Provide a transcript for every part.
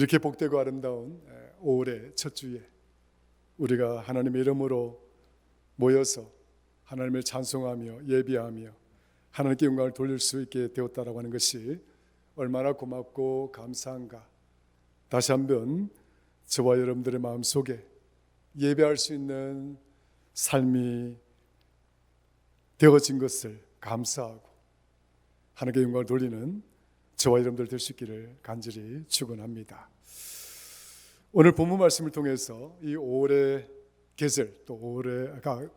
이렇게 복되고 아름다운 5월의 첫 주에 우리가 하나님의 이름으로 모여서 하나님을 찬송하며 예배하며 하나님께 영광을 돌릴 수 있게 되었다라고 하는 것이 얼마나 고맙고 감사한가. 다시 한번 저와 여러분들의 마음속에 예배할 수 있는 삶이 되어진 것을 감사하고 하나님께 영광을 돌리는 저와 여러분들 될 수 있기를 간절히 축원합니다. 오늘 본문 말씀을 통해서 이 5월의 계절, 또 5월의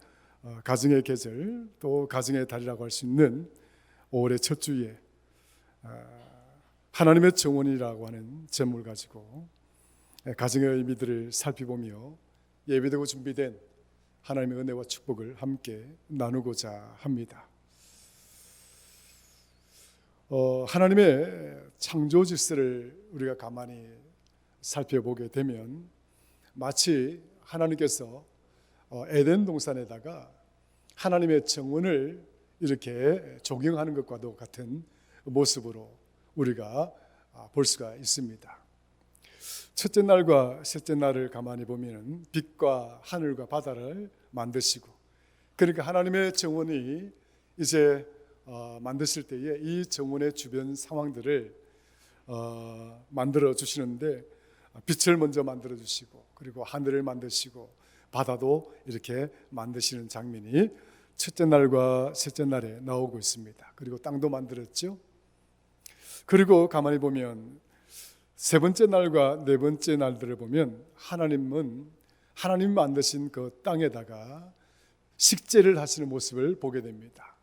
가정의 계절, 또 가정의 달이라고 할 수 있는 5월의 첫 주에 하나님의 정원이라고 하는 제목을 가지고 가정의 의미들을 살피보며 예비되고 준비된 하나님의 은혜와 축복을 함께 나누고자 합니다. 하나님의 창조 질서를 우리가 가만히 살펴보게 되면 마치 하나님께서 에덴 동산에다가 하나님의 정원을 이렇게 조경하는 것과도 같은 모습으로 우리가 볼 수가 있습니다. 첫째 날과 셋째 날을 가만히 보면 빛과 하늘과 바다를 만드시고, 그러니까 하나님의 정원이 이제 만드실 때에 이 정원의 주변 상황들을 만들어 주시는데, 빛을 먼저 만들어 주시고 그리고 하늘을 만드시고 바다도 이렇게 만드시는 장면이 첫째 날과 셋째 날에 나오고 있습니다. 그리고 땅도 만들었죠. 그리고 가만히 보면 세 번째 날과 네 번째 날들을 보면 하나님 만드신 그 땅에다가 식재를 하시는 모습을 보게 됩니다.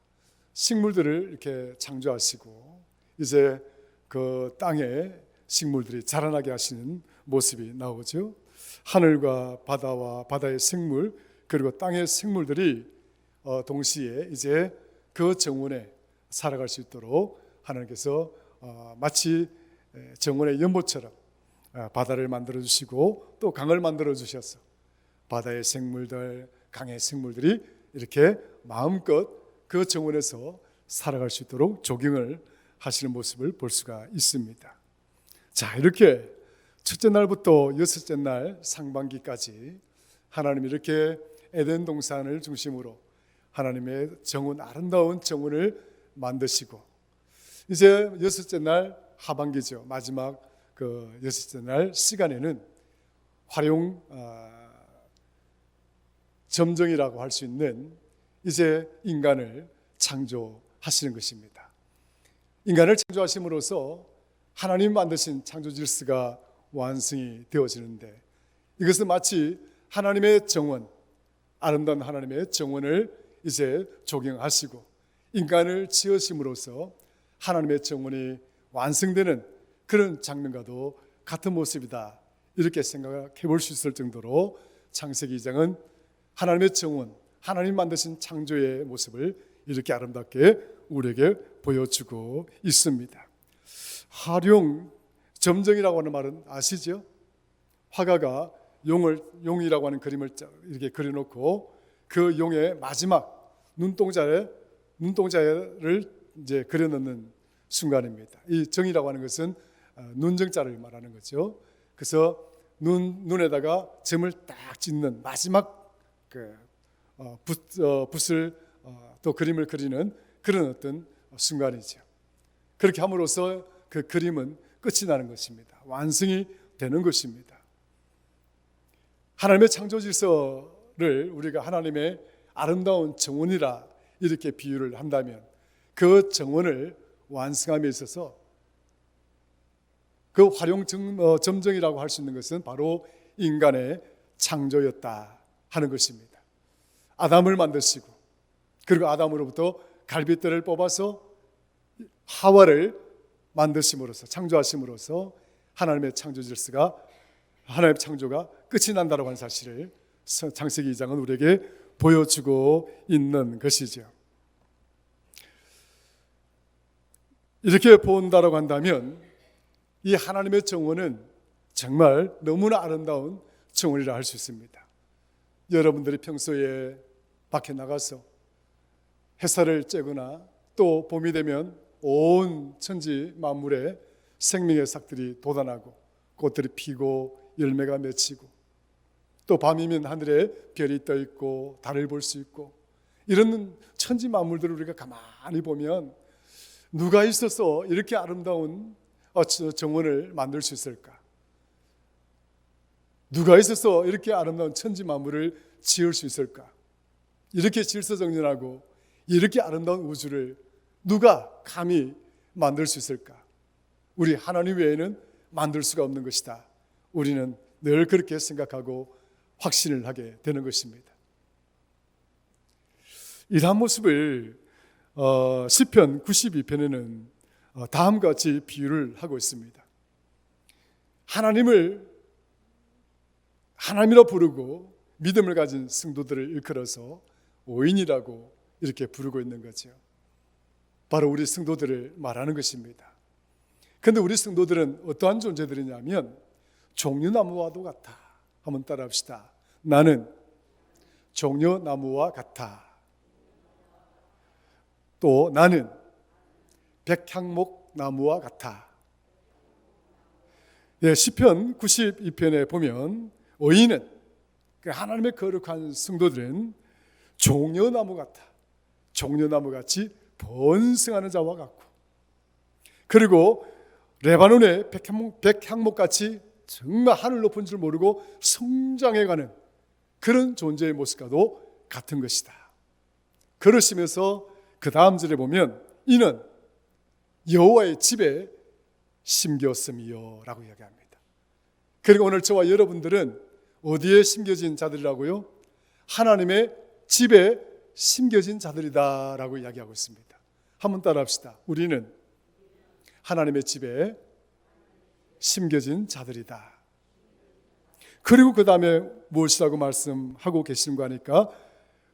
식물들을 이렇게 창조하시고 이제 그 땅에 식물들이 자라나게 하시는 모습이 나오죠. 하늘과 바다와 바다의 생물 그리고 땅의 생물들이 동시에 이제 그 정원에 살아갈 수 있도록 하나님께서 마치 정원의 연못처럼 바다를 만들어 주시고 또 강을 만들어 주셔서 바다의 생물들, 강의 생물들이 이렇게 마음껏 그 정원에서 살아갈 수 있도록 조경을 하시는 모습을 볼 수가 있습니다. 자, 이렇게 첫째 날부터 여섯째 날 상반기까지 하나님이 이렇게 에덴 동산을 중심으로 하나님의 정원, 아름다운 정원을 만드시고 이제 여섯째 날 하반기죠. 마지막 그 여섯째 날 시간에는 활용 점정이라고 할 수 있는 이제 인간을 창조하시는 것입니다. 인간을 창조하심으로써 하나님 만드신 창조 질서가 완성이 되어지는데, 이것은 마치 하나님의 정원, 아름다운 하나님의 정원을 이제 조경하시고 인간을 지으심으로써 하나님의 정원이 완성되는 그런 장면과도 같은 모습이다, 이렇게 생각해 볼 수 있을 정도로 창세기 2장은 하나님의 정원, 하나님 만드신 창조의 모습을 이렇게 아름답게 우리에게 보여주고 있습니다. 활용 점정이라고 하는 말은 아시죠? 화가가 용이라고 하는 그림을 이렇게 그려놓고 그 용의 마지막 눈동자를 이제 그려놓는 순간입니다. 이 정이라고 하는 것은 눈정자를 말하는 거죠. 그래서 눈에다가 점을 딱 짓는 마지막 붓을 또 그림을 그리는 그런 어떤 순간이죠. 그렇게 함으로써 그 그림은 끝이 나는 것입니다. 완성이 되는 것입니다. 하나님의 창조 질서를 우리가 하나님의 아름다운 정원이라 이렇게 비유를 한다면 그 정원을 완성함에 있어서 그 활용 점정이라고 할 수 있는 것은 바로 인간의 창조였다 하는 것입니다. 아담을 만드시고 그리고 아담으로부터 갈빗대를 뽑아서 하와를 만드심으로써 창조하심으로써 하나님의 창조 질서가, 하나님의 창조가 끝이 난다라고 하는 사실을 창세기 2장은 우리에게 보여주고 있는 것이죠. 이렇게 본다라고 한다면 이 하나님의 정원은 정말 너무나 아름다운 정원이라 할 수 있습니다. 여러분들이 평소에 밖에 나가서 햇살을 쬐거나 또 봄이 되면 온 천지 만물에 생명의 싹들이 돋아나고 꽃들이 피고 열매가 맺히고, 또 밤이면 하늘에 별이 떠 있고 달을 볼 수 있고, 이런 천지 만물들을 우리가 가만히 보면 누가 있어서 이렇게 아름다운 정원을 만들 수 있을까? 누가 있어서 이렇게 아름다운 천지 만물을 지을 수 있을까? 이렇게 질서정연하고 이렇게 아름다운 우주를 누가 감히 만들 수 있을까? 우리 하나님 외에는 만들 수가 없는 것이다. 우리는 늘 그렇게 생각하고 확신을 하게 되는 것입니다. 이러한 모습을 시편 92편에는 다음과 같이 비유를 하고 있습니다. 하나님을 하나님이라 부르고 믿음을 가진 성도들을 일컬어서 오인이라고 이렇게 부르고 있는 거죠. 바로 우리 성도들을 말하는 것입니다. 그런데 우리 성도들은 어떠한 존재들이냐면 종려나무와도 같아. 한번 따라합시다. 나는 종려나무와 같아. 또 나는 백향목 나무와 같아. 예, 시편 92편에 보면 의인은, 하나님의 거룩한 성도들은 종려나무 같아. 종려나무같이 번성하는 자와 같고, 그리고 레바논의 백향목같이 정말 하늘 높은 줄 모르고 성장해가는 그런 존재의 모습과도 같은 것이다. 그러시면서 그 다음 절에 보면 이는 여호와의 집에 심겼음이요 라고 이야기합니다. 그리고 오늘 저와 여러분들은 어디에 심겨진 자들이라고요? 하나님의 집에 심겨진 자들이다 라고 이야기하고 있습니다. 한번 따라합시다. 우리는 하나님의 집에 심겨진 자들이다. 그리고 그 다음에 무엇이라고 말씀하고 계시는 거 하니까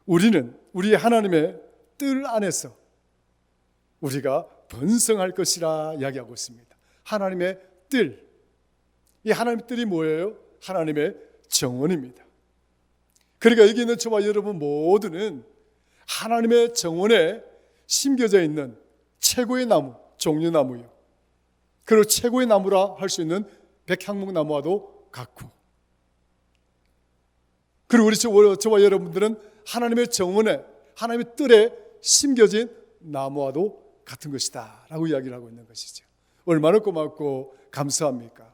우리는 우리 하나님의 뜰 안에서 우리가 번성할 것이라 이야기하고 있습니다. 하나님의 뜰, 이 하나님의 뜰이 뭐예요? 하나님의 정원입니다. 그러니까 여기 있는 저와 여러분 모두는 하나님의 정원에 심겨져 있는 최고의 나무, 종려나무요. 그리고 최고의 나무라 할 수 있는 백향목나무와도 같고, 그리고 우리 저와 여러분들은 하나님의 정원에, 하나님의 뜰에 심겨진 나무와도 같은 것이다 라고 이야기를 하고 있는 것이죠. 얼마나 고맙고 감사합니까?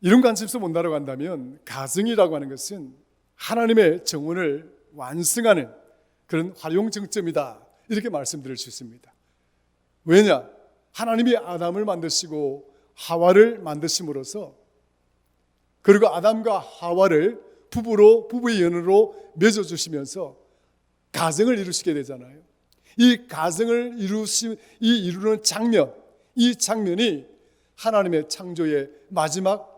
이런 관점에서 본다고 한다면 가정이라고 하는 것은 하나님의 정원을 완성하는 그런 활용정점이다, 이렇게 말씀드릴 수 있습니다. 왜냐? 하나님이 아담을 만드시고 하와를 만드심으로써, 그리고 아담과 하와를 부부의 연으로 맺어주시면서 가정을 이루시게 되잖아요. 이 가정을 이루는 장면, 이 장면이 하나님의 창조의 마지막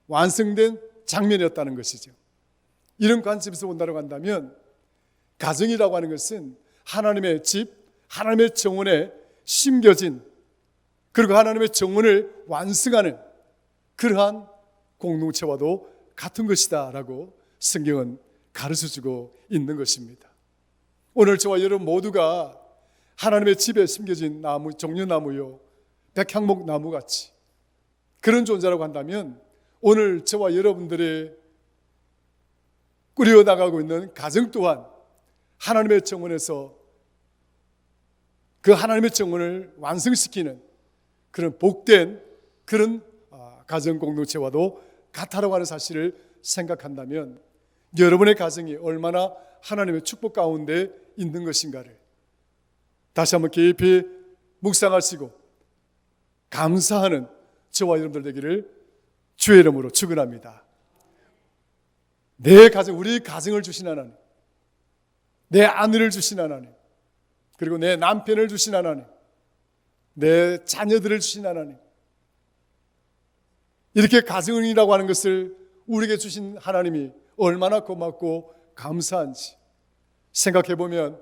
완성된 장면이었다는 것이죠. 이런 관점에서 본다고 한다면 가정이라고 하는 것은 하나님의 집, 하나님의 정원에 심겨진, 그리고 하나님의 정원을 완성하는 그러한 공동체와도 같은 것이다 라고 성경은 가르쳐주고 있는 것입니다. 오늘 저와 여러분 모두가 하나님의 집에 심겨진 나무, 종려나무요, 백향목 나무같이 그런 존재라고 한다면 오늘 저와 여러분들이 꾸려나가고 있는 가정 또한 하나님의 정원에서 그 하나님의 정원을 완성시키는 그런 복된 그런 가정 공동체와도 같다라고 하는 사실을 생각한다면 여러분의 가정이 얼마나 하나님의 축복 가운데 있는 것인가를 다시 한번 깊이 묵상하시고 감사하는 저와 여러분들 되기를 주의 이름으로 축원합니다. 내 가정, 우리 가정을 주신 하나님, 내 아내를 주신 하나님, 그리고 내 남편을 주신 하나님, 내 자녀들을 주신 하나님, 이렇게 가정이라고 하는 것을 우리에게 주신 하나님이 얼마나 고맙고 감사한지 생각해보면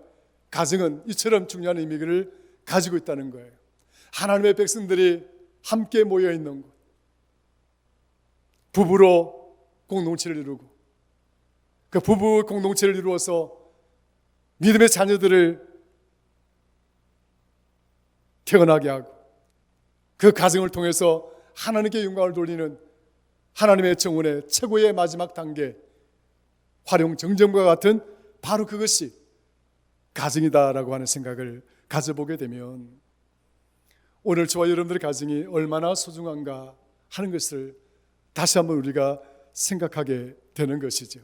가정은 이처럼 중요한 의미를 가지고 있다는 거예요. 하나님의 백성들이 함께 모여있는 곳, 부부로 공동체를 이루고 그 부부 공동체를 이루어서 믿음의 자녀들을 태어나게 하고 그 가정을 통해서 하나님께 영광을 돌리는 하나님의 정원의 최고의 마지막 단계, 활용 정점과 같은 바로 그것이 가정이다라고 하는 생각을 가져보게 되면 오늘 저와 여러분들의 가정이 얼마나 소중한가 하는 것을 다시 한번 우리가 생각하게 되는 것이죠.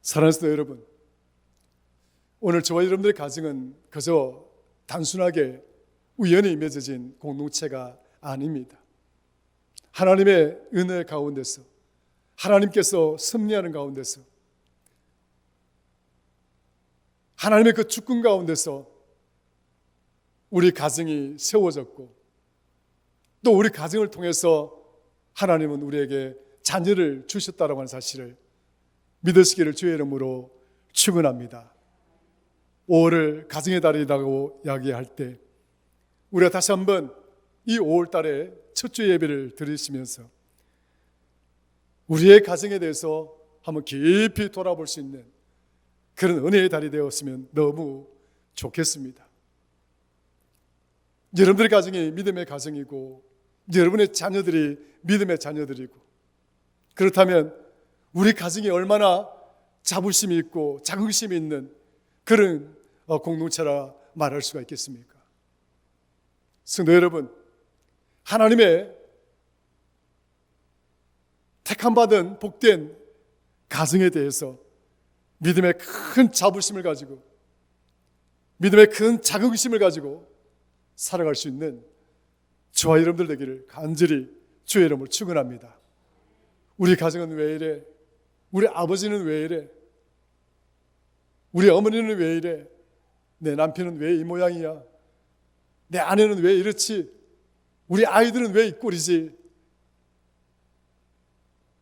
사랑하는 성도 여러분, 오늘 저와 여러분들의 가정은 그저 단순하게 우연히 맺어진 공동체가 아닙니다. 하나님의 은혜 가운데서, 하나님께서 섭리하는 가운데서, 하나님의 그 주권 가운데서 우리 가정이 세워졌고, 또 우리 가정을 통해서 하나님은 우리에게 자녀를 주셨다라고 하는 사실을 믿으시기를 주의 이름으로 축원합니다. 5월을 가정의 달이라고 이야기할 때 우리가 다시 한번 이 5월 달에 첫 주 예배를 드리시면서 우리의 가정에 대해서 한번 깊이 돌아볼 수 있는 그런 은혜의 달이 되었으면 너무 좋겠습니다. 여러분들의 가정이 믿음의 가정이고 여러분의 자녀들이 믿음의 자녀들이고, 그렇다면 우리 가정이 얼마나 자부심이 있고 자긍심이 있는 그런 공동체라 말할 수가 있겠습니까? 성도 여러분, 하나님의 택함받은 복된 가정에 대해서 믿음의 큰 자부심을 가지고 믿음의 큰 자긍심을 가지고 살아갈 수 있는 저와 여러분들 되기를 간절히 주의 이름으로 축원합니다. 우리 가정은 왜 이래? 우리 아버지는 왜 이래? 우리 어머니는 왜 이래? 내 남편은 왜 이 모양이야? 내 아내는 왜 이렇지? 우리 아이들은 왜 이 꼴이지?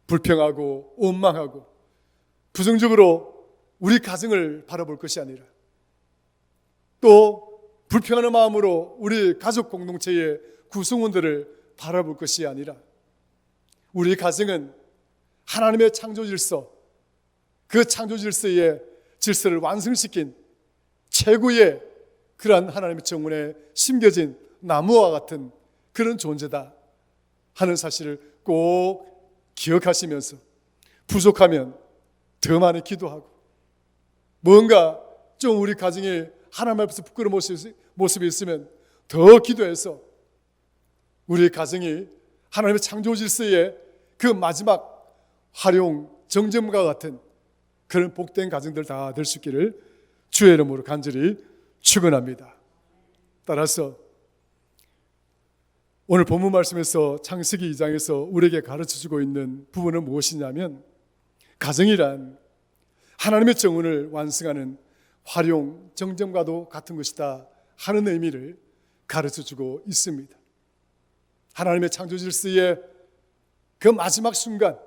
불평하고 원망하고 부정적으로 우리 가정을 바라볼 것이 아니라, 또 불평하는 마음으로 우리 가족 공동체의 구성원들을 바라볼 것이 아니라, 우리 가정은 하나님의 창조 질서, 그 창조 질서의 질서를 완성시킨 최고의 그러한 하나님의 정원에 심겨진 나무와 같은 그런 존재다 하는 사실을 꼭 기억하시면서 부족하면 더 많이 기도하고, 뭔가 좀 우리 가정에 하나님 앞에서 부끄러운 모습이 있으면 더 기도해서 우리 가정이 하나님의 창조 질서의 그 마지막 활용 정점과 같은 그런 복된 가정들 다 될 수 있기를 주의 이름으로 간절히 축원합니다. 따라서 오늘 본문 말씀에서 창세기 2장에서 우리에게 가르쳐주고 있는 부분은 무엇이냐면, 가정이란 하나님의 정원을 완성하는 활용 정점과도 같은 것이다 하는 의미를 가르쳐주고 있습니다. 하나님의 창조 질서의 그 마지막 순간,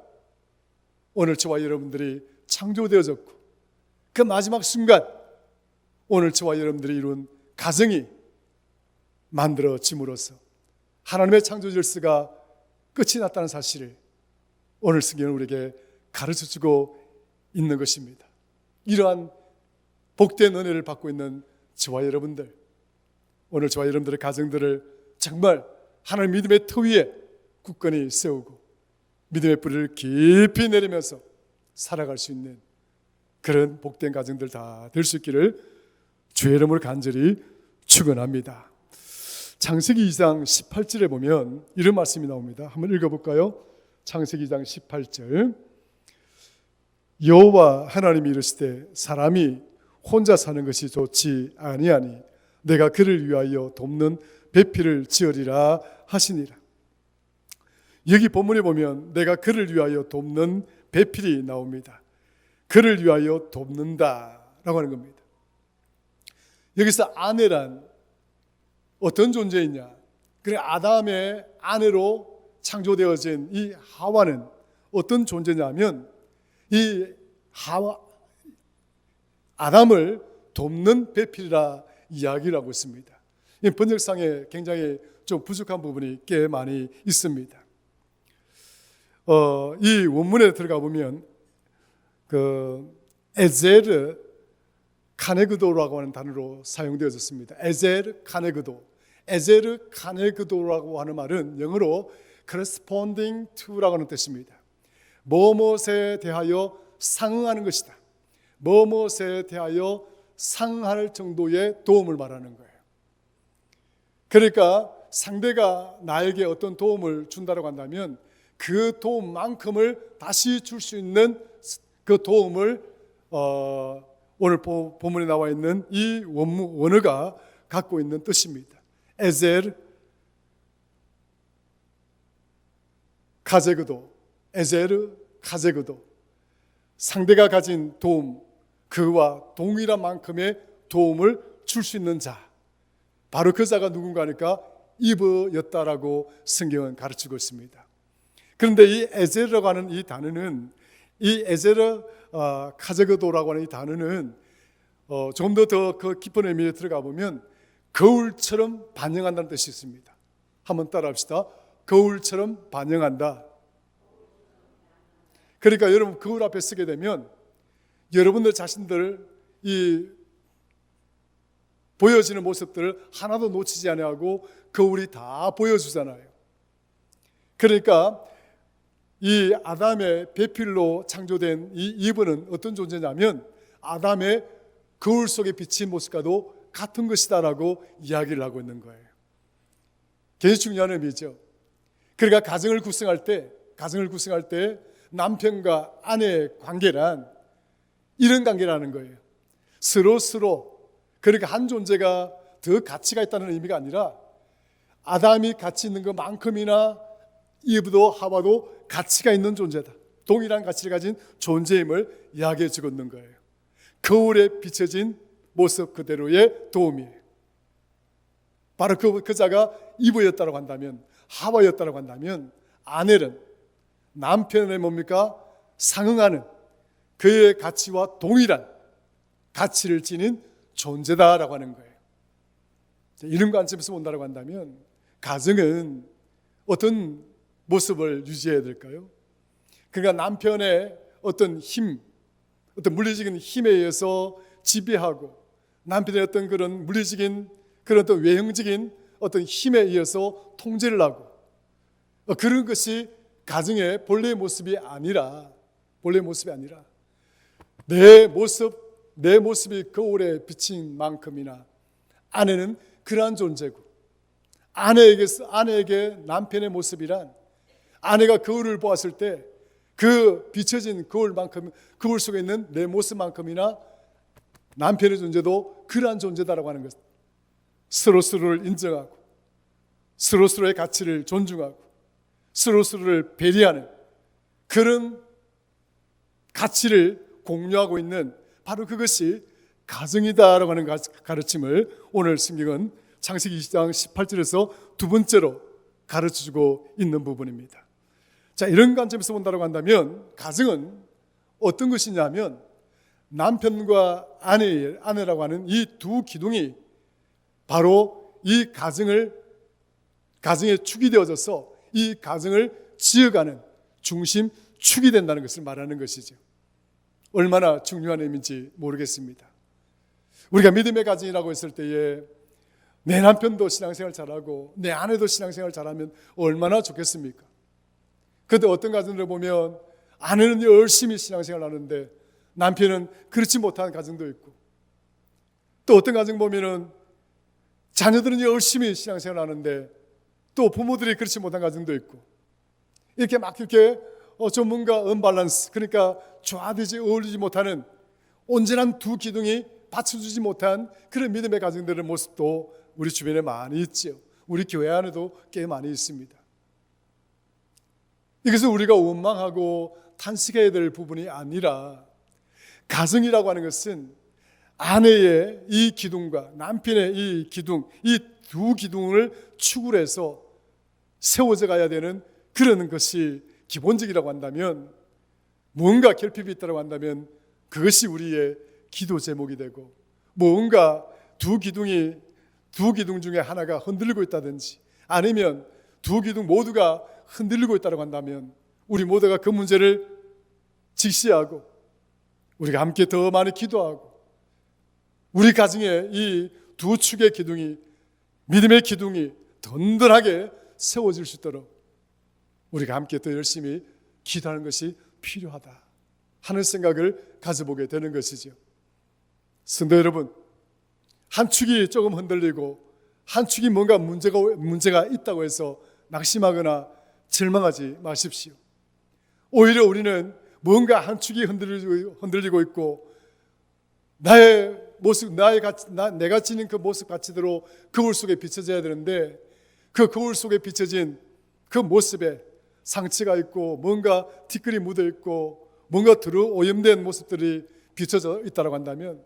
오늘 저와 여러분들이 창조되어졌고, 그 마지막 순간 오늘 저와 여러분들이 이룬 가정이 만들어짐으로써 하나님의 창조 질서가 끝이 났다는 사실을 오늘 성경은 우리에게 가르쳐주고 있는 것입니다. 이러한 복된 은혜를 받고 있는 저와 여러분들, 오늘 저와 여러분들의 가정들을 정말 하나님 믿음의 터 위에 굳건히 세우고 믿음의 뿌리를 깊이 내리면서 살아갈 수 있는 그런 복된 가정들 다 될 수 있기를 주의 이름으로 간절히 축원합니다. 창세기 2장 18절에 보면 이런 말씀이 나옵니다. 한번 읽어볼까요? 창세기 2장 18절. 여호와 하나님이 이르시되 사람이 혼자 사는 것이 좋지 아니하니 내가 그를 위하여 돕는 배필을 지으리라 하시니라. 여기 본문에 보면 내가 그를 위하여 돕는 배필이 나옵니다. 그를 위하여 돕는다라고 하는 겁니다. 여기서 아내란 어떤 존재이냐? 그래, 아담의 아내로 창조되어진 이 하와는 어떤 존재냐면, 이 아담을 돕는 배필이라 이야기를 하고 있습니다. 이 번역상에 굉장히 좀 부족한 부분이 꽤 많이 있습니다. 이 원문에 들어가 보면 에제르 카네그도라고 하는 단어로 사용되어졌습니다. 에제르 카네그도. 에제르 카네그도라고 하는 말은 영어로 corresponding to라고 하는 뜻입니다. 무엇에 대하여 상응하는 것이다. 무엇에 대하여 상할 정도의 도움을 말하는 거예요. 그러니까 상대가 나에게 어떤 도움을 준다고 한다면 그 도움만큼을 다시 줄 수 있는 그 도움을 오늘 본문에 나와 있는 이 원어가 갖고 있는 뜻입니다. 에제르 카제그도, 에제르 카제그도. 상대가 가진 도움, 그와 동일한 만큼의 도움을 줄 수 있는 자, 바로 그 자가 누군가니까 이브였다라고 성경은 가르치고 있습니다. 그런데 이 에제르라고 하는 이 단어는, 이 에제르 카제그도라고 하는 이 단어는 좀 더 그 깊은 의미에 들어가 보면 거울처럼 반영한다는 뜻이 있습니다. 한번 따라합시다. 거울처럼 반영한다. 그러니까 여러분 거울 앞에 서게 되면 여러분들 자신들 이 보여지는 모습들을 하나도 놓치지 아니하고 거울이 다 보여주잖아요. 그러니까 이 아담의 배필로 창조된 이 이브는 어떤 존재냐면 아담의 거울 속에 비친 모습과도 같은 것이다라고 이야기를 하고 있는 거예요. 굉장히 중요한 의미죠. 그러니까 가정을 구성할 때 남편과 아내의 관계란 이런 관계라는 거예요. 서로 그러니까 한 존재가 더 가치가 있다는 의미가 아니라 아담이 가치 있는 것만큼이나 이브도 하와도 가치가 있는 존재다. 동일한 가치를 가진 존재임을 이야기해 주고 있는 거예요. 거울에 비춰진 모습 그대로의 도움이에요. 바로 그 자가 이브였다고 한다면, 하와였다고 한다면 아내는 남편의 뭡니까? 상응하는 그의 가치와 동일한 가치를 지닌 존재다라고 하는 거예요. 이런 관점에서 본다고 한다면 가정은 어떤 모습을 유지해야 될까요? 그러니까 남편의 어떤 힘, 어떤 물리적인 힘에 의해서 지배하고 남편의 어떤 그런 물리적인 그런 어떤 외형적인 어떤 힘에 의해서 통제를 하고 그런 것이 가정의 본래의 모습이 아니라 내 모습이 거울에 비친 만큼이나 아내는 그러한 존재고 아내에게 남편의 모습이란 아내가 거울을 보았을 때 그 비춰진 거울 속에 있는 내 모습만큼이나 남편의 존재도 그러한 존재다라고 하는 것. 서로를 인정하고 서로의 가치를 존중하고 서로를 배려하는 그런 가치를 공유하고 있는 바로 그것이 가정이다라고 하는 가르침을 오늘 성경은 창세기 20장 18절에서 두 번째로 가르쳐주고 있는 부분입니다. 자, 이런 관점에서 본다고 한다면 가정은 어떤 것이냐면 남편과 아내라고 하는 이 두 기둥이 바로 이 가정의 축이 되어져서 이 가정을 지어가는 중심 축이 된다는 것을 말하는 것이죠. 얼마나 중요한 의미인지 모르겠습니다. 우리가 믿음의 가정이라고 했을 때에 내 남편도 신앙생활 잘하고 내 아내도 신앙생활 잘하면 얼마나 좋겠습니까? 그런데 어떤 가정들을 보면 아내는 열심히 신앙생활 하는데 남편은 그렇지 못한 가정도 있고 또 어떤 가정 보면은 자녀들은 열심히 신앙생활 하는데 또 부모들이 그렇지 못한 가정도 있고 이렇게 좀 뭔가 언밸런스, 그러니까 조화되지 어울리지 못하는 온전한 두 기둥이 받쳐주지 못한 그런 믿음의 가정들의 모습도 우리 주변에 많이 있죠. 우리 교회 안에도 꽤 많이 있습니다. 이것은 우리가 원망하고 탄식해야 될 부분이 아니라 가정이라고 하는 것은 아내의 이 기둥과 남편의 이 기둥, 이 두 기둥을 축을 해서 세워져 가야 되는 그런 것이 기본적이라고 한다면 뭔가 결핍이 있다고 한다면 그것이 우리의 기도 제목이 되고 뭔가 두 기둥 중에 하나가 흔들리고 있다든지 아니면 두 기둥 모두가 흔들리고 있다고 한다면 우리 모두가 그 문제를 직시하고 우리가 함께 더 많이 기도하고 우리 가정의 이 두 축의 기둥이 믿음의 기둥이 든든하게 세워질 수 있도록 우리가 함께 더 열심히 기도하는 것이 필요하다 하는 생각을 가져보게 되는 것이죠. 성도 여러분, 한 축이 조금 흔들리고 한 축이 뭔가 문제가 있다고 해서 낙심하거나 절망하지 마십시오. 오히려 우리는 뭔가 한 축이 흔들리고 있고 나의 모습, 내가 지닌 그 모습 가치대로 거울 속에 비춰져야 되는데 그 거울 속에 비춰진 그 모습에 상처가 있고 뭔가 티끌이 묻어 있고 뭔가 오염된 모습들이 비춰져 있다고 한다면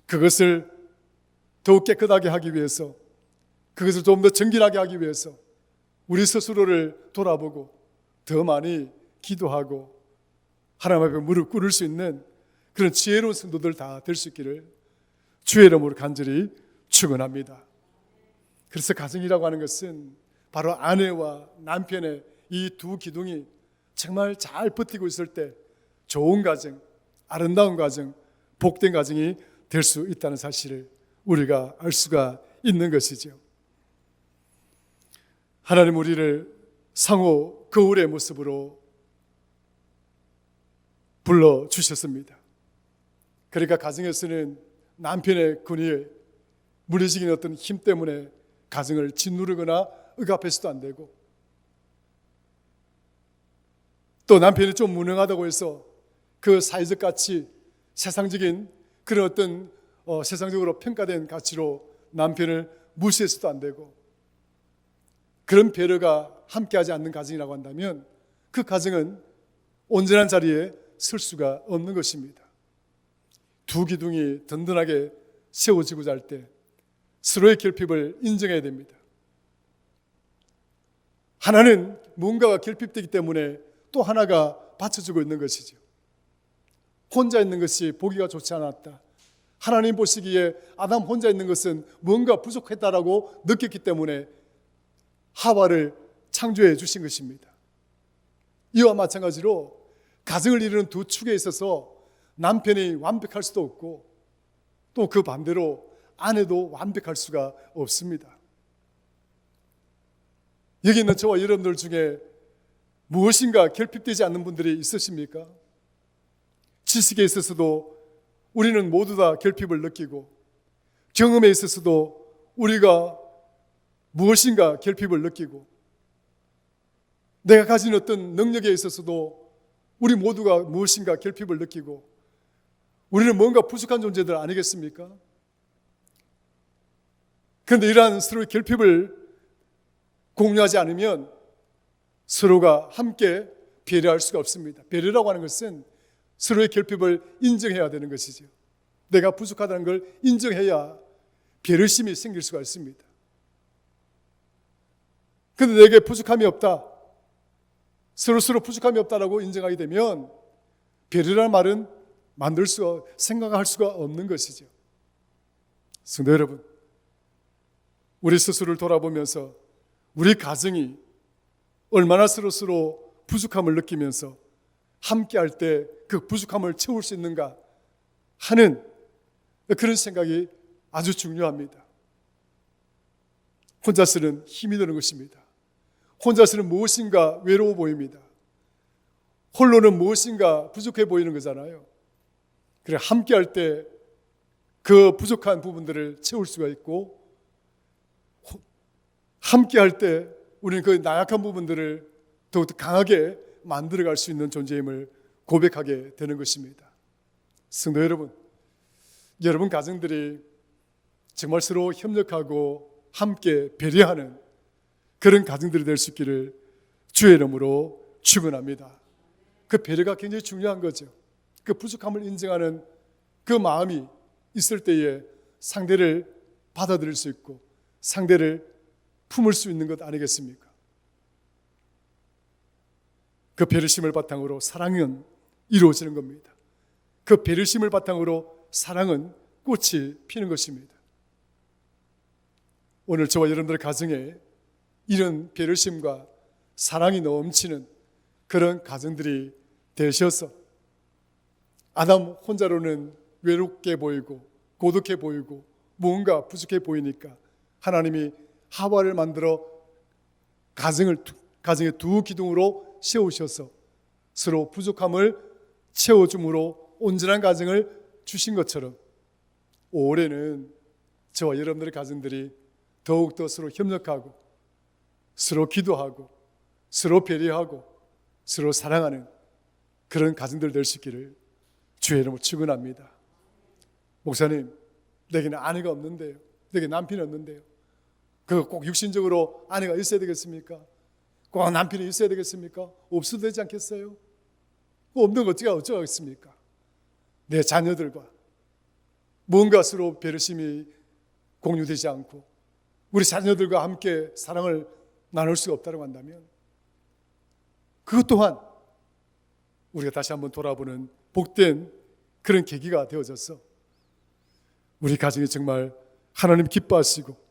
그것을 더욱 깨끗하게 하기 위해서, 그것을 좀 더 정결하게 하기 위해서 우리 스스로를 돌아보고 더 많이 기도하고 하나님 앞에 무릎 꿇을 수 있는 그런 지혜로운 성도들 다 될 수 있기를 주의 이름으로 간절히 축원합니다. 그래서 가정이라고 하는 것은 바로 아내와 남편의 이 두 기둥이 정말 잘 버티고 있을 때 좋은 가정, 아름다운 가정, 복된 가정이 될 수 있다는 사실을 우리가 알 수가 있는 것이죠. 하나님 우리를 상호 거울의 모습으로 불러주셨습니다. 그러니까 가정에서는 남편의 권위에 무너지는 어떤 힘 때문에 가정을 짓누르거나 억압해서도 안 되고, 또 남편이 좀 무능하다고 해서 그 사회적 가치, 세상적인 그런 어떤 세상적으로 평가된 가치로 남편을 무시해서도 안 되고, 그런 배려가 함께하지 않는 가정이라고 한다면 그 가정은 온전한 자리에 설 수가 없는 것입니다. 두 기둥이 든든하게 세워지고자 할 때 서로의 결핍을 인정해야 됩니다. 하나는 뭔가가 결핍되기 때문에 또 하나가 받쳐주고 있는 것이죠. 혼자 있는 것이 보기가 좋지 않았다. 하나님 보시기에 아담 혼자 있는 것은 뭔가 부족했다라고 느꼈기 때문에 하와를 창조해 주신 것입니다. 이와 마찬가지로 가정을 이루는 두 축에 있어서 남편이 완벽할 수도 없고 또 그 반대로 아내도 완벽할 수가 없습니다. 여기 있는 저와 여러분들 중에 무엇인가 결핍되지 않는 분들이 있으십니까? 지식에 있어서도 우리는 모두 다 결핍을 느끼고 경험에 있어서도 우리가 무엇인가 결핍을 느끼고 내가 가진 어떤 능력에 있어서도 우리 모두가 무엇인가 결핍을 느끼고 우리는 뭔가 부족한 존재들 아니겠습니까? 그런데 이러한 서로의 결핍을 공유하지 않으면 서로가 함께 배려할 수가 없습니다. 배려라고 하는 것은 서로의 결핍을 인정해야 되는 것이죠. 내가 부족하다는 걸 인정해야 배려심이 생길 수가 있습니다. 그런데 내게 부족함이 없다, 서로 부족함이 없다라고 인정하게 되면 배려라는 말은 생각할 수가 없는 것이죠. 성도 여러분, 우리 스스로를 돌아보면서 우리 가정이 얼마나 서로 부족함을 느끼면서 함께 할 때 그 부족함을 채울 수 있는가 하는 그런 생각이 아주 중요합니다. 혼자서는 힘이 드는 것입니다. 혼자서는 무엇인가 외로워 보입니다. 홀로는 무엇인가 부족해 보이는 거잖아요. 그래, 함께 할 때 그 부족한 부분들을 채울 수가 있고, 함께 할 때 우리는 그 나약한 부분들을 더욱 강하게 만들어갈 수 있는 존재임을 고백하게 되는 것입니다. 성도 여러분, 여러분 가정들이 정말 서로 협력하고 함께 배려하는 그런 가정들이 될 수 있기를 주의 이름으로 축원합니다. 그 배려가 굉장히 중요한 거죠. 그 부족함을 인정하는 그 마음이 있을 때에 상대를 받아들일 수 있고 상대를 품을 수 있는 것 아니겠습니까? 그 배려심을 바탕으로 사랑은 이루어지는 겁니다. 그 배려심을 바탕으로 사랑은 꽃이 피는 것입니다. 오늘 저와 여러분들의 가정에 이런 배려심과 사랑이 넘치는 그런 가정들이 되셔서 아담 혼자로는 외롭게 보이고 고독해 보이고 무언가 부족해 보이니까 하나님이 하와를 만들어 가정의 두 기둥으로 세우셔서 서로 부족함을 채워줌으로 온전한 가정을 주신 것처럼 올해는 저와 여러분들의 가정들이 더욱더 서로 협력하고 서로 기도하고 서로 배려하고 서로 사랑하는 그런 가정들 될 수 있기를 주의 이름으로 축원합니다. 목사님, 내게는 아내가 없는데요, 내게 남편이 없는데요, 그거 꼭 육신적으로 아내가 있어야 되겠습니까? 꼭 남편이 있어야 되겠습니까? 없어도 되지 않겠어요? 없는 거 어쩌겠습니까? 내 자녀들과 뭔가 서로 배려심이 공유되지 않고 우리 자녀들과 함께 사랑을 나눌 수가 없다고 한다면 그것 또한 우리가 다시 한번 돌아보는 복된 그런 계기가 되어져서 우리 가정이 정말 하나님 기뻐하시고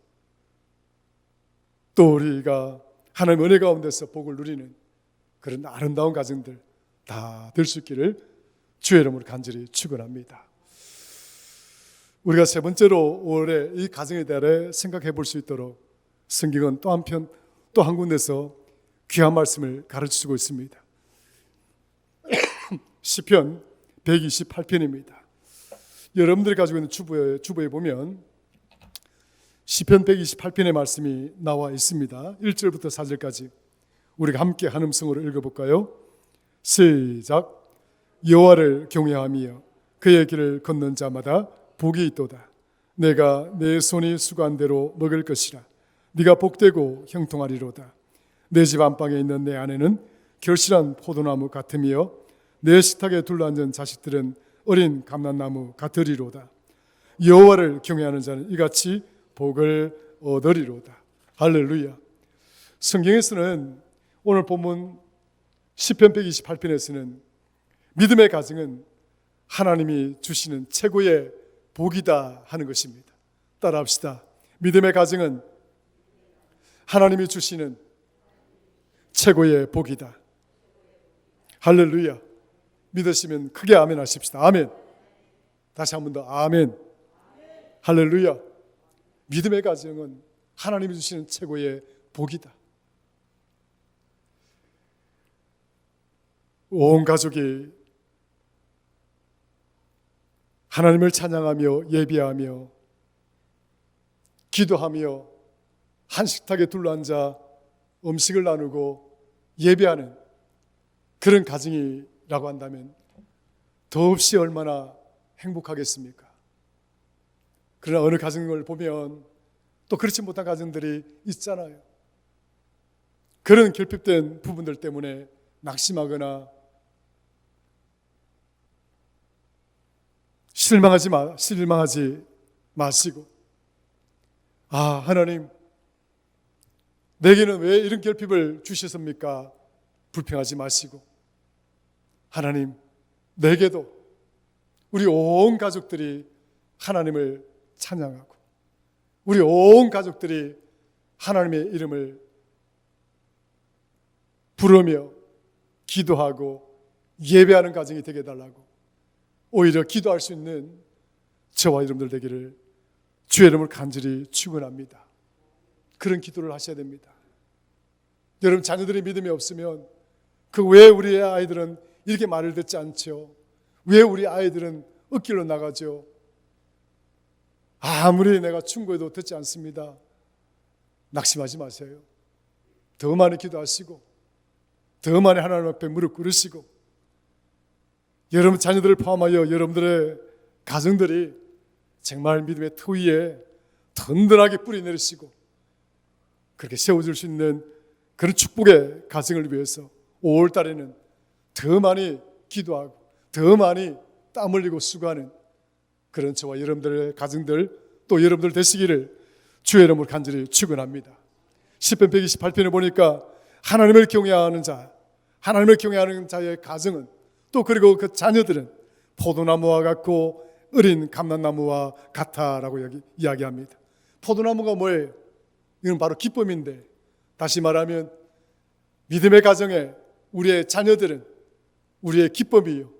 또 우리가 하나님 은혜 가운데서 복을 누리는 그런 아름다운 가정들 다 될 수 있기를 주의 이름으로 간절히 축원합니다. 우리가 세 번째로 올해 이 가정에 대해 생각해 볼 수 있도록 성경은 또 한편 또 한 군데서 귀한 말씀을 가르치고 있습니다. 시편 128편입니다. 여러분들이 가지고 있는 주보에 보면 시편 128편의 말씀이 나와 있습니다. 1절부터 4절까지 우리가 함께 한 음성으로 읽어볼까요? 시작. 여호와를 경외하며 그의 길을 걷는 자마다 복이 있도다. 내가 내 손이 수고한 대로 먹을 것이라. 네가 복되고 형통하리로다. 내 집 안방에 있는 내 아내는 결실한 포도나무 같으며 내 식탁에 둘러앉은 자식들은 어린 감람나무 같으리로다. 여호와를 경외하는 자는 이같이 복을 얻으리로다. 할렐루야. 성경에서는 오늘 본문 시편 128편에서는 믿음의 가정은 하나님이 주시는 최고의 복이다 하는 것입니다. 따라합시다. 믿음의 가정은 하나님이 주시는 최고의 복이다. 할렐루야. 믿으시면 크게 아멘 하십시다. 아멘. 다시 한 번 더 아멘. 할렐루야. 믿음의 가정은 하나님이 주시는 최고의 복이다. 온 가족이 하나님을 찬양하며 예배하며 기도하며 한 식탁에 둘러앉아 음식을 나누고 예배하는 그런 가정이라고 한다면 더없이 얼마나 행복하겠습니까? 그러나 어느 가정을 보면 또 그렇지 못한 가정들이 있잖아요. 그런 결핍된 부분들 때문에 낙심하거나 실망하지 마시고, 하나님, 내게는 왜 이런 결핍을 주셨습니까? 불평하지 마시고, 하나님, 내게도 우리 온 가족들이 하나님을 찬양하고 우리 온 가족들이 하나님의 이름을 부르며 기도하고 예배하는 가정이 되게 해달라고 오히려 기도할 수 있는 저와 여러분들 되기를 주의 이름을 간절히 축원합니다. 그런 기도를 하셔야 됩니다. 여러분, 자녀들이 믿음이 없으면 왜 우리의 아이들은 이렇게 말을 듣지 않죠? 왜 우리 아이들은 엇길로 나가죠? 아무리 내가 충고해도 듣지 않습니다. 낙심하지 마세요. 더 많이 기도하시고 더 많이 하나님 앞에 무릎 꿇으시고 여러분 자녀들을 포함하여 여러분들의 가정들이 정말 믿음의 터 위에 든든하게 뿌리 내리시고 그렇게 세워줄 수 있는 그런 축복의 가정을 위해서 5월 달에는 더 많이 기도하고 더 많이 땀 흘리고 수고하는 그런 저와 여러분들의 가정들 또 여러분들 되시기를 주의 이름으로 간절히 축원합니다. 시편 128편에 보니까 하나님을 경외하는 자, 하나님을 경외하는 자의 가정은 또 그리고 그 자녀들은 포도나무와 같고 어린 감람나무와 같아라고 이야기합니다. 포도나무가 뭐예요? 이건 바로 기쁨인데, 다시 말하면 믿음의 가정에 우리의 자녀들은 우리의 기쁨이요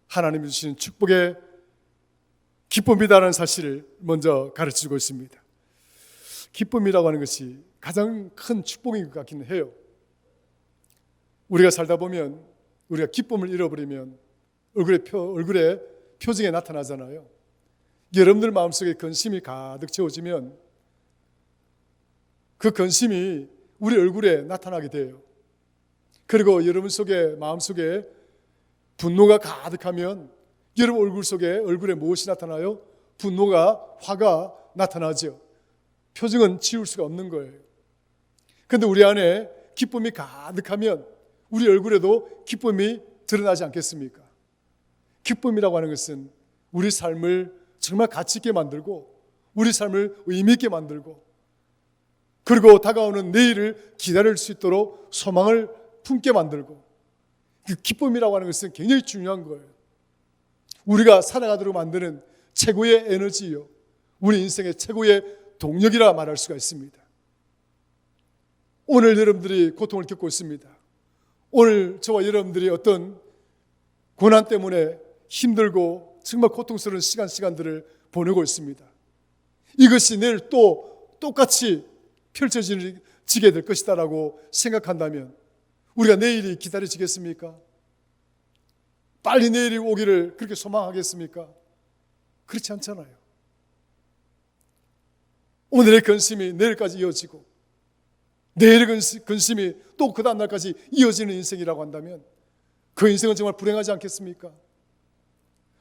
하나님이 주시는 축복의 기쁨이다라는 사실을 먼저 가르치고 있습니다. 기쁨이라고 하는 것이 가장 큰 축복인 것 같기는 해요. 우리가 살다 보면 우리가 기쁨을 잃어버리면 얼굴에 표정에 나타나잖아요. 여러분들 마음속에 근심이 가득 채워지면 그 근심이 우리 얼굴에 나타나게 돼요. 그리고 여러분 마음속에 분노가 가득하면 여러분 얼굴에 무엇이 나타나요? 분노가, 화가 나타나죠. 표정은 지울 수가 없는 거예요. 그런데 우리 안에 기쁨이 가득하면 우리 얼굴에도 기쁨이 드러나지 않겠습니까? 기쁨이라고 하는 것은 우리 삶을 정말 가치 있게 만들고 우리 삶을 의미 있게 만들고 그리고 다가오는 내일을 기다릴 수 있도록 소망을 품게 만들고 그 기쁨이라고 하는 것은 굉장히 중요한 거예요. 우리가 살아가도록 만드는 최고의 에너지요. 우리 인생의 최고의 동력이라 말할 수가 있습니다. 오늘 여러분들이 고통을 겪고 있습니다. 오늘 저와 여러분들이 어떤 고난 때문에 힘들고 정말 고통스러운 시간들을 보내고 있습니다. 이것이 내일 또 똑같이 펼쳐지게 될 것이다라고 생각한다면 우리가 내일이 기다려지겠습니까? 빨리 내일이 오기를 그렇게 소망하겠습니까? 그렇지 않잖아요. 오늘의 근심이 내일까지 이어지고 내일의 근심이 또 그 다음 날까지 이어지는 인생이라고 한다면 그 인생은 정말 불행하지 않겠습니까?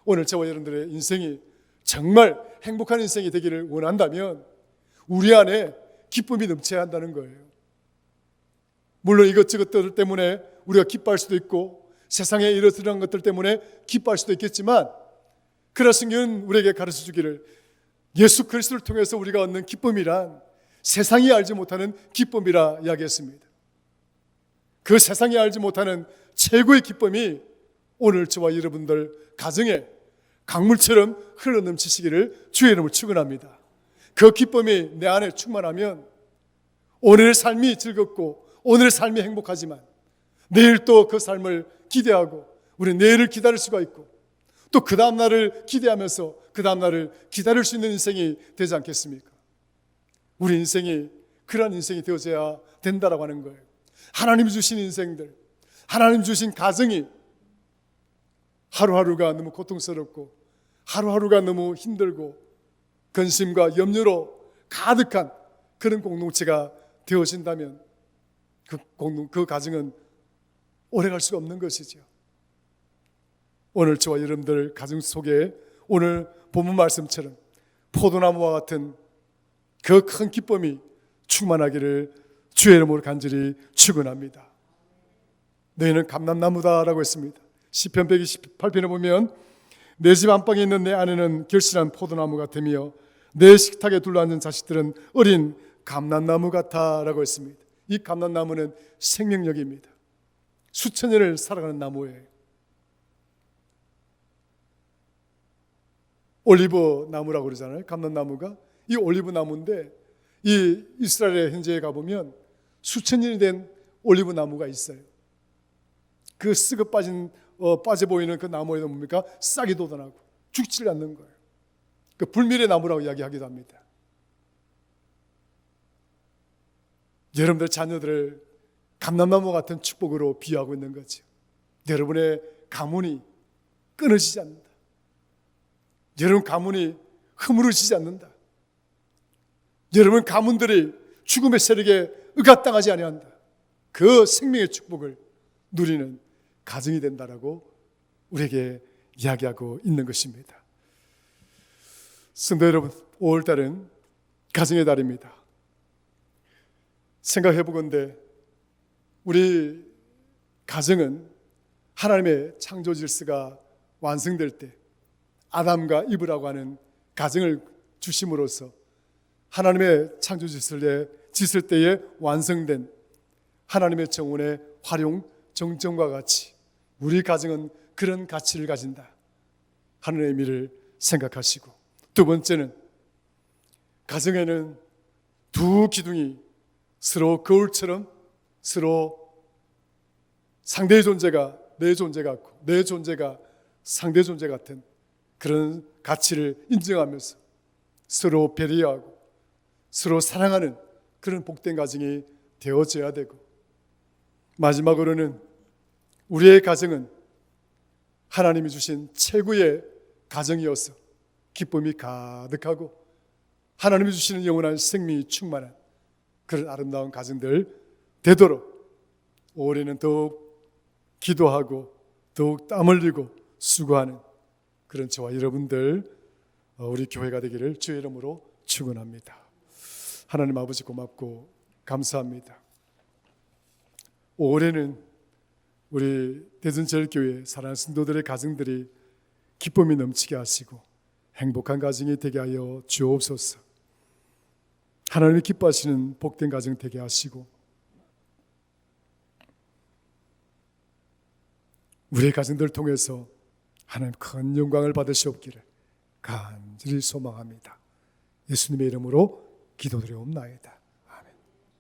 오늘 저와 여러분들의 인생이 정말 행복한 인생이 되기를 원한다면 우리 안에 기쁨이 넘쳐야 한다는 거예요. 물론 이것저것 때문에 우리가 기뻐할 수도 있고 세상에 이러저러한 것들 때문에 기뻐할 수도 있겠지만 그러나 성경은 우리에게 가르쳐 주기를 예수 그리스도를 통해서 우리가 얻는 기쁨이란 세상이 알지 못하는 기쁨이라 이야기했습니다. 그 세상이 알지 못하는 최고의 기쁨이 오늘 저와 여러분들 가정에 강물처럼 흘러넘치시기를 주의 이름으로 축원합니다. 그 기쁨이 내 안에 충만하면 오늘의 삶이 즐겁고 오늘의 삶이 행복하지만 내일 또 그 삶을 기대하고 우리 내일을 기다릴 수가 있고 또 그 다음 날을 기대하면서 그 다음 날을 기다릴 수 있는 인생이 되지 않겠습니까? 우리 인생이 그러한 인생이 되어져야 된다라고 하는 거예요. 하나님 주신 인생들, 하나님 주신 가정이 하루하루가 너무 고통스럽고 하루하루가 너무 힘들고 근심과 염려로 가득한 그런 공동체가 되어진다면 그 가정은 오래갈 수가 없는 것이죠. 오늘 저와 여러분들 가정 속에 오늘 본문 말씀처럼 포도나무와 같은 그 큰 기쁨이 충만하기를 주의 이름으로 간절히 축원합니다. 너희는 감람나무다라고 했습니다. 시편 128편에 보면 내 집 안방에 있는 내 아내는 결실한 포도나무 같으며 내 식탁에 둘러앉은 자식들은 어린 감람나무 같아라고 했습니다. 이 감람나무는 생명력입니다. 수천 년을 살아가는 나무예요. 올리브 나무라고 그러잖아요. 감람나무가 이 올리브 나무인데 이 이스라엘에 현재에 가보면 수천 년이 된 올리브 나무가 있어요. 그 쓱어 빠져 보이는 그 나무에도 뭡니까? 싹이 돋아나고 죽지 않는 거예요. 그 불멸의 나무라고 이야기하기도 합니다. 여러분들 자녀들을 감람나무 같은 축복으로 비유하고 있는 거죠. 여러분의 가문이 끊어지지 않는다. 여러분 가문이 허물어지지 않는다. 여러분 가문들이 죽음의 세력에 억압당하지 아니한다. 그 생명의 축복을 누리는 가정이 된다라고 우리에게 이야기하고 있는 것입니다. 성도 여러분, 5월달은 가정의 달입니다. 생각해보건대 우리 가정은 하나님의 창조 질서가 완성될 때 아담과 이브라고 하는 가정을 주심으로써 하나님의 창조 질서를 짓을 때에 완성된 하나님의 정원의 활용 정점과 같이 우리 가정은 그런 가치를 가진다 하는 의미를 생각하시고, 두 번째는 가정에는 두 기둥이 서로 거울처럼 서로 상대의 존재가 내 존재 같고 내 존재가 상대의 존재 같은 그런 가치를 인정하면서 서로 배려하고 서로 사랑하는 그런 복된 가정이 되어져야 되고, 마지막으로는 우리의 가정은 하나님이 주신 최고의 가정이어서 기쁨이 가득하고 하나님이 주시는 영원한 생명이 충만한 그런 아름다운 가정들 되도록 올해는 더욱 기도하고 더욱 땀 흘리고 수고하는 그런 저와 여러분들, 우리 교회가 되기를 주의 이름으로 축원합니다. 하나님 아버지 고맙고 감사합니다. 올해는 우리 대전제일교회 사랑하는 성도들의 가정들이 기쁨이 넘치게 하시고 행복한 가정이 되게 하여 주옵소서. 하나님이 기뻐하시는 복된 가정 되게 하시고 우리의 가정들을 통해서 하나님 큰 영광을 받으시옵기를 간절히 소망합니다. 예수님의 이름으로 기도드리옵나이다.